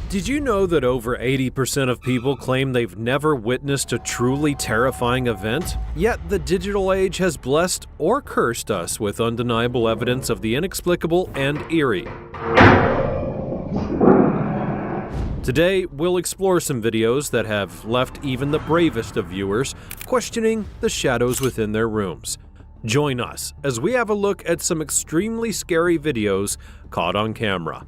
Did you know that over 80% of people claim they've never witnessed a truly terrifying event? Yet the digital age has blessed or cursed us with undeniable evidence of the inexplicable and eerie. Today, we'll explore some videos that have left even the bravest of viewers questioning the shadows within their rooms. Join us as we have a look at some extremely scary videos caught on camera.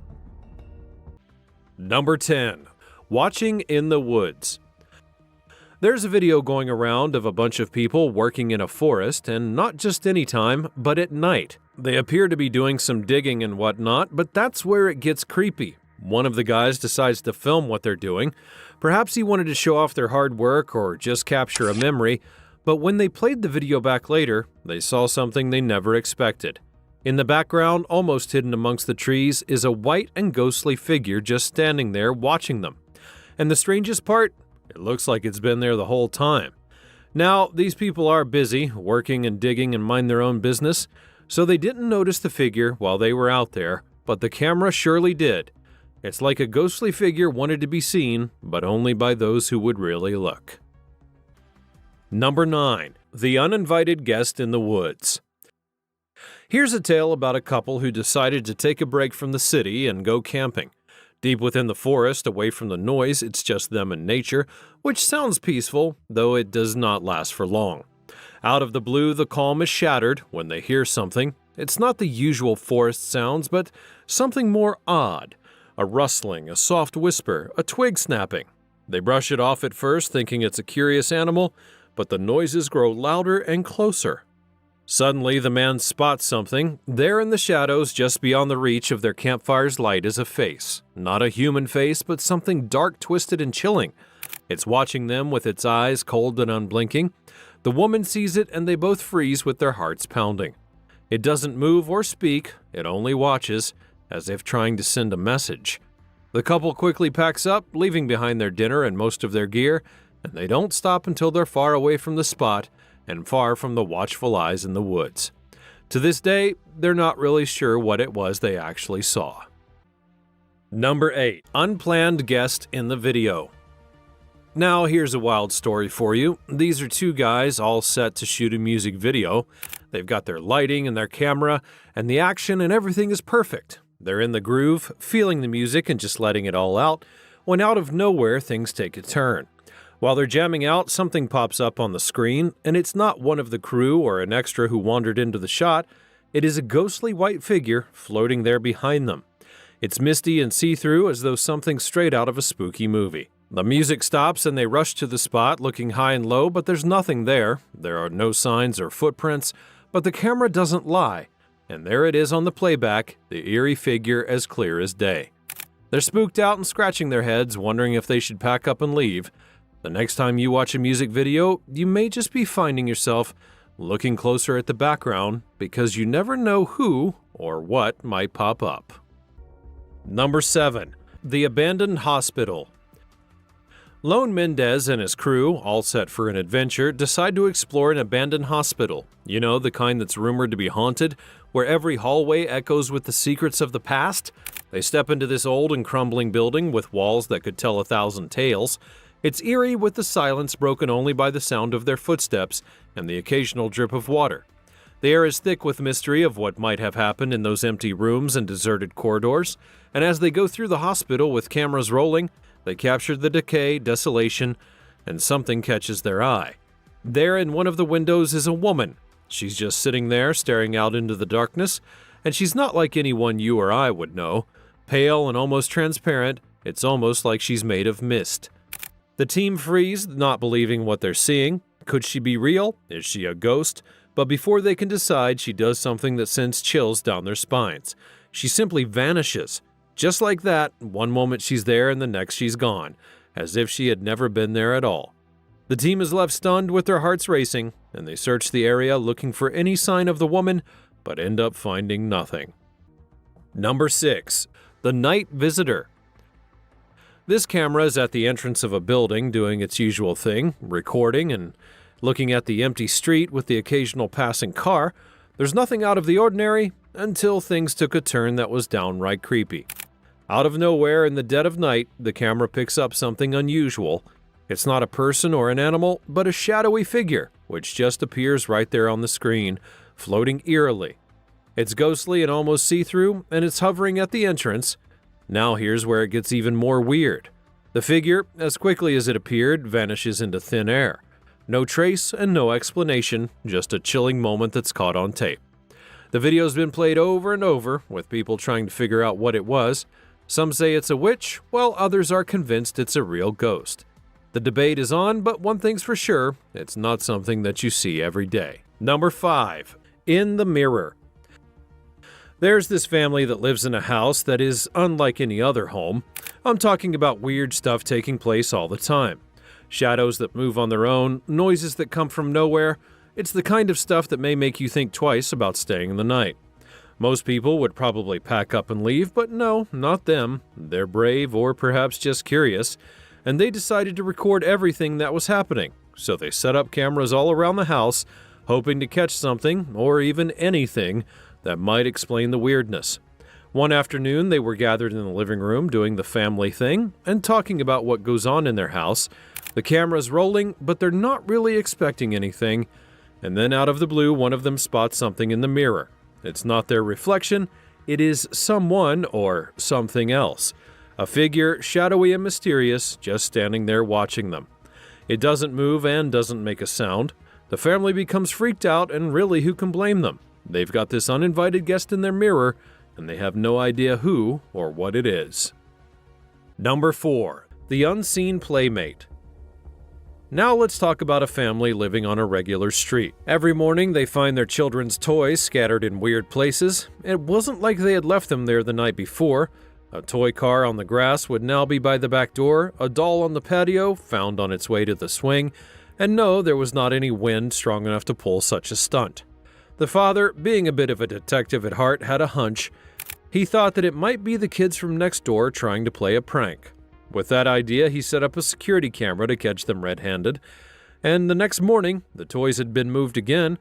Number 10. Watching in the woods. There's a video going around of a bunch of people working in a forest, and not just any time, but at night. They appear to be doing some digging and whatnot, but that's where it gets creepy. One of the guys decides to film what they're doing. Perhaps he wanted to show off their hard work or just capture a memory, but when they played the video back later, they saw something they never expected. In the background, almost hidden amongst the trees, is a white and ghostly figure just standing there watching them. And the strangest part? It looks like it's been there the whole time. Now, these people are busy, working and digging and mind their own business, so they didn't notice the figure while they were out there, but the camera surely did. It's like a ghostly figure wanted to be seen, but only by those who would really look. Number 9. The uninvited guest in the woods. Here's a tale about a couple who decided to take a break from the city and go camping. Deep within the forest, away from the noise, it's just them and nature, which sounds peaceful, though it does not last for long. Out of the blue, the calm is shattered when they hear something. It's not the usual forest sounds, but something more odd. A rustling, a soft whisper, a twig snapping. They brush it off at first, thinking it's a curious animal, but the noises grow louder and closer. Suddenly, the man spots something. There in the shadows, just beyond the reach of their campfire's light, is a face. Not a human face, but something dark, twisted, and chilling. It's watching them with its eyes cold and unblinking. The woman sees it, and they both freeze with their hearts pounding. It doesn't move or speak. It only watches, as if trying to send a message. The couple quickly packs up, leaving behind their dinner and most of their gear, and they don't stop until they're far away from the spot and far from the watchful eyes in the woods. To this day, they're not really sure what it was they actually saw. Number 8. Unplanned guest in the video. Now here's a wild story for you. These are two guys all set to shoot a music video. They've got their lighting and their camera, and the action and everything is perfect. They're in the groove, feeling the music and just letting it all out, when out of nowhere things take a turn. While they're jamming out, something pops up on the screen, and it's not one of the crew or an extra who wandered into the shot. It is a ghostly white figure floating there behind them. It's misty and see-through, as though something straight out of a spooky movie. The music stops and they rush to the spot, looking high and low, but there's nothing there. There are no signs or footprints, but the camera doesn't lie. And there it is on the playback, the eerie figure as clear as day. They're spooked out and scratching their heads, wondering if they should pack up and leave. The next time you watch a music video, you may just be finding yourself looking closer at the background because you never know who or what might pop up. Number 7. The abandoned hospital. Lone Mendez and his crew, all set for an adventure, decide to explore an abandoned hospital. You know, the kind that's rumored to be haunted, where every hallway echoes with the secrets of the past. They step into this old and crumbling building with walls that could tell 1,000 tales. It's eerie, with the silence broken only by the sound of their footsteps and the occasional drip of water. The air is thick with mystery of what might have happened in those empty rooms and deserted corridors, and as they go through the hospital with cameras rolling, they capture the decay, desolation, and something catches their eye. There in one of the windows is a woman. She's just sitting there, staring out into the darkness, and she's not like anyone you or I would know. Pale and almost transparent, it's almost like she's made of mist. The team freeze, not believing what they're seeing. Could she be real? Is she a ghost? But before they can decide, she does something that sends chills down their spines. She simply vanishes. Just like that, one moment she's there and the next she's gone, as if she had never been there at all. The team is left stunned with their hearts racing, and they search the area looking for any sign of the woman, but end up finding nothing. Number 6. The Night Visitor. This camera is at the entrance of a building doing its usual thing, recording, and Looking at the empty street with the occasional passing car, there's nothing out of the ordinary until things took a turn that was downright creepy. Out of nowhere in the dead of night, the camera picks up something unusual. It's not a person or an animal, but a shadowy figure, which just appears right there on the screen, floating eerily. It's ghostly and almost see-through, and it's hovering at the entrance. Now here's where it gets even more weird. The figure, as quickly as it appeared, vanishes into thin air. No trace and no explanation, just a chilling moment that's caught on tape. The video's been played over and over, with people trying to figure out what it was. Some say it's a witch, while others are convinced it's a real ghost. The debate is on, but one thing's for sure, it's not something that you see every day. Number 5. In the mirror. There's this family that lives in a house that is unlike any other home. I'm talking about weird stuff taking place all the time. Shadows that move on their own, noises that come from nowhere. It's the kind of stuff that may make you think twice about staying the night. Most people would probably pack up and leave, but no, not them. They're brave or perhaps just curious, and they decided to record everything that was happening. So they set up cameras all around the house, hoping to catch something, or even anything, that might explain the weirdness. One afternoon, they were gathered in the living room doing the family thing and talking about what goes on in their house. The camera's rolling, but they're not really expecting anything. And then out of the blue, one of them spots something in the mirror. It's not their reflection, it is someone or something else. A figure, shadowy and mysterious, just standing there watching them. It doesn't move and doesn't make a sound. The family becomes freaked out, and really, who can blame them? They've got this uninvited guest in their mirror, and they have no idea who or what it is. Number 4. The Unseen Playmate. Now let's talk about a family living on a regular street. Every morning they find their children's toys scattered in weird places. It wasn't like they had left them there the night before. A toy car on the grass would now be by the back door, a doll on the patio found on its way to the swing, and no, there was not any wind strong enough to pull such a stunt. The father, being a bit of a detective at heart, had a hunch. He thought that it might be the kids from next door trying to play a prank. With that idea, he set up a security camera to catch them red-handed, and the next morning, the toys had been moved again.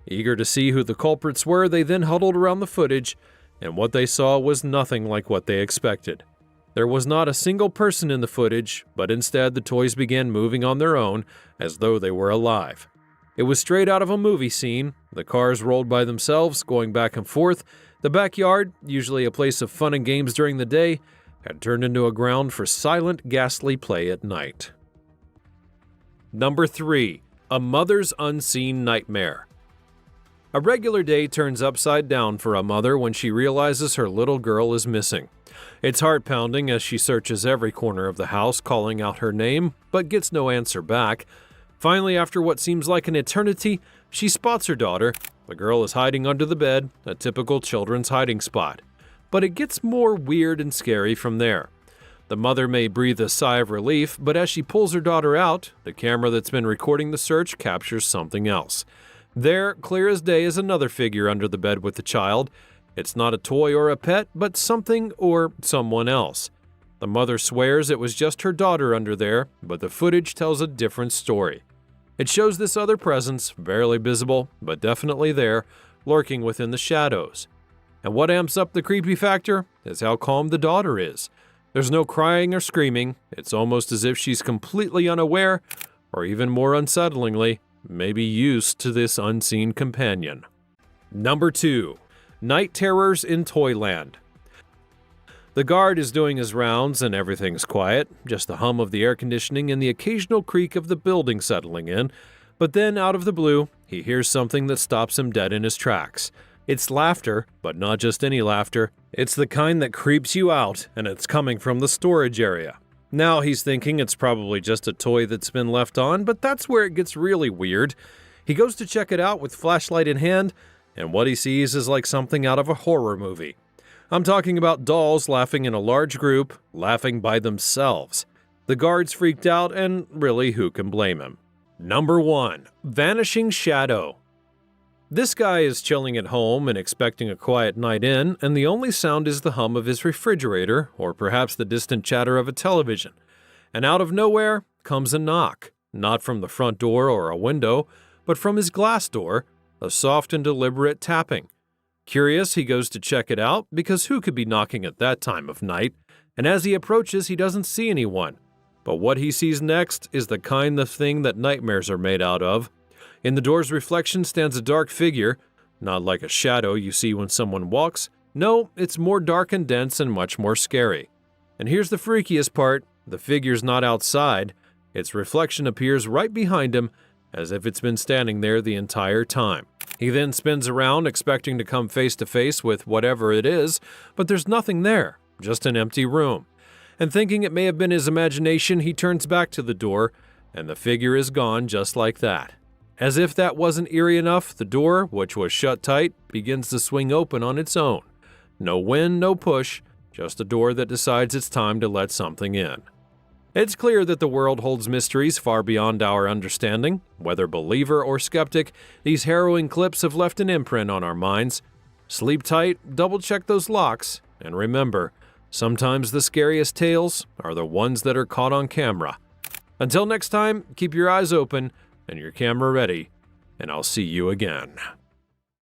Eager to see who the culprits were, they then huddled around the footage, and what they saw was nothing like what they expected. There was not a single person in the footage, but instead the toys began moving on their own, as though they were alive. It was straight out of a movie scene. The cars rolled by themselves, going back and forth. The backyard, usually a place of fun and games during the day, had turned into a ground for silent, ghastly play at night. Number 3. A mother's unseen nightmare. A regular day turns upside down for a mother when she realizes her little girl is missing. It's heart-pounding as she searches every corner of the house, calling out her name, but gets no answer back. Finally, after what seems like an eternity, she spots her daughter. The girl is hiding under the bed, a typical children's hiding spot. But it gets more weird and scary from there. The mother may breathe a sigh of relief, but as she pulls her daughter out, the camera that's been recording the search captures something else. There, clear as day, is another figure under the bed with the child. It's not a toy or a pet, but something or someone else. The mother swears it was just her daughter under there, but the footage tells a different story. It shows this other presence, barely visible, but definitely there, lurking within the shadows. And what amps up the creepy factor is how calm the daughter is. There's no crying or screaming. It's almost as if she's completely unaware, or even more unsettlingly, maybe used to this unseen companion. Number 2. Night Terrors in Toyland. The guard is doing his rounds and everything's quiet, just the hum of the air conditioning and the occasional creak of the building settling in. But then, out of the blue, he hears something that stops him dead in his tracks. It's laughter, but not just any laughter. It's the kind that creeps you out, and it's coming from the storage area. Now he's thinking it's probably just a toy that's been left on, but that's where it gets really weird. He goes to check it out with flashlight in hand, and what he sees is like something out of a horror movie. I'm talking about dolls laughing in a large group, laughing by themselves. The guard's freaked out, and really, who can blame him? Number 1. Vanishing Shadow. This guy is chilling at home and expecting a quiet night in, and the only sound is the hum of his refrigerator, or perhaps the distant chatter of a television. And out of nowhere comes a knock. not from the front door or a window, but from his glass door, a soft and deliberate tapping. Curious, he goes to check it out, because who could be knocking at that time of night? And as he approaches, he doesn't see anyone. But what he sees next is the kind of thing that nightmares are made out of. In the door's reflection stands a dark figure, not like a shadow you see when someone walks. No, it's more dark and dense and much more scary. And here's the freakiest part, the figure's not outside. Its reflection appears right behind him, as if it's been standing there the entire time. He then spins around, expecting to come face to face with whatever it is, but there's nothing there, just an empty room. And thinking it may have been his imagination, he turns back to the door, and the figure is gone just like that. As if that wasn't eerie enough, the door, which was shut tight, begins to swing open on its own. No wind, no push, just a door that decides it's time to let something in. It's clear that the world holds mysteries far beyond our understanding. Whether believer or skeptic, these harrowing clips have left an imprint on our minds. Sleep tight, double-check those locks, and remember, sometimes the scariest tales are the ones that are caught on camera. Until next time, keep your eyes open and your camera ready, and I'll see you again.